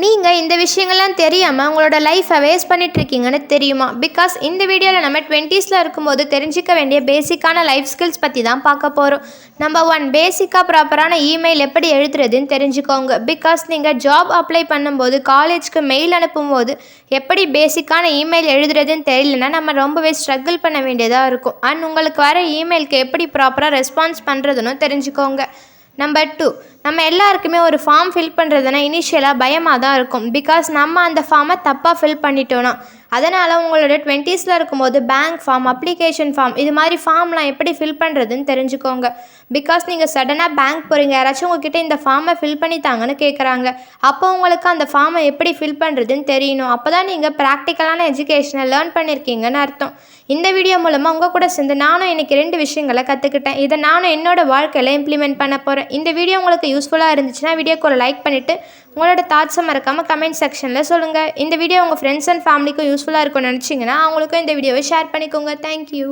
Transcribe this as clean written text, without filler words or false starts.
நீங்கள் இந்த விஷயங்கள்லாம் தெரியாமல் உங்களோட லைஃப்பை வேஸ்ட் பண்ணிகிட்ருக்கீங்கன்னு தெரியுமா? பிகாஸ் இந்த வீடியோவில் நம்ம 20ஸில் இருக்கும்போது தெரிஞ்சிக்க வேண்டிய பேசிக்கான லைஃப் ஸ்கில்ஸ் பற்றி தான் பார்க்க போகிறோம். நம்பர் 1, பேசிக்காக ப்ராப்பரான இமெயில் எப்படி எழுதுறதுன்னு தெரிஞ்சுக்கோங்க. பிகாஸ் நீங்கள் ஜாப் அப்ளை பண்ணும்போது, காலேஜ்க்கு மெயில் அனுப்பும்போது எப்படி பேசிக்கான இமெயில் எழுதுறதுன்னு தெரியலனா நம்ம ரொம்பவே ஸ்ட்ரகிள் பண்ண வேண்டியதாக இருக்கும். அண்ட் உங்களுக்கு வர இமெயிலுக்கு எப்படி ப்ராப்பராக ரெஸ்பான்ஸ் பண்ணுறதுன்னு தெரிஞ்சுக்கோங்க. நம்பர் 2, நம்ம எல்லாருக்குமே ஒரு ஃபார்ம் ஃபில் பண்ணுறதுனா இனிஷியலாக பயமாக தான் இருக்கும். பிகாஸ் நம்ம அந்த ஃபார்மை தப்பாக ஃபில் பண்ணிட்டோன்னா. அதனால் உங்களோட 20ஸில் இருக்கும்போது பேங்க் ஃபார்ம், அப்ளிகேஷன் ஃபார்ம் இது மாதிரி ஃபார்ம்லாம் எப்படி ஃபில் பண்ணுறதுன்னு தெரிஞ்சுக்கோங்க. பிகாஸ் நீங்கள் சடனாக பேங்க் போகிறீங்க, யாராச்சும் உங்ககிட்ட இந்த ஃபார்மை ஃபில் பண்ணி தாங்கன்னு கேட்குறாங்க. அப்போ உங்களுக்கு அந்த ஃபார்மை எப்படி ஃபில் பண்ணுறதுன்னு தெரியணும். அப்போ தான் நீங்கள் ப்ராக்டிக்கலான எஜுகேஷனை லேர்ன் பண்ணியிருக்கீங்கன்னு அர்த்தம். இந்த வீடியோ மூலமாக உங்கள் கூட சேர்ந்து நானும் இன்றைக்கி 2 விஷயங்களை கற்றுக்கிட்டேன். இதை நானும் என்னோடய வாழ்க்கையில் இம்ப்ளிமெண்ட் பண்ண போகிறேன். இந்த வீடியோ உங்களுக்கு யூஸ்ஃபுல்லாக இருந்துச்சுன்னா வீடியோக்கு ஒரு லைக் பண்ணிவிட்டு உங்களோட தாட்ஸை மறக்காமல் கமெண்ட் செக்ஷனில் சொல்லுங்கள். இந்த வீடியோ உங்கள் ஃப்ரெண்ட்ஸ் அண்ட் ஃபேமிலிக்கும் யூஸ்ஃபுல்லாக இருக்கும்னு நினச்சிங்கன்னா அவங்களுக்கும் இந்த வீடியோவை ஷேர் பண்ணிக்கோங்க. தேங்க்யூ.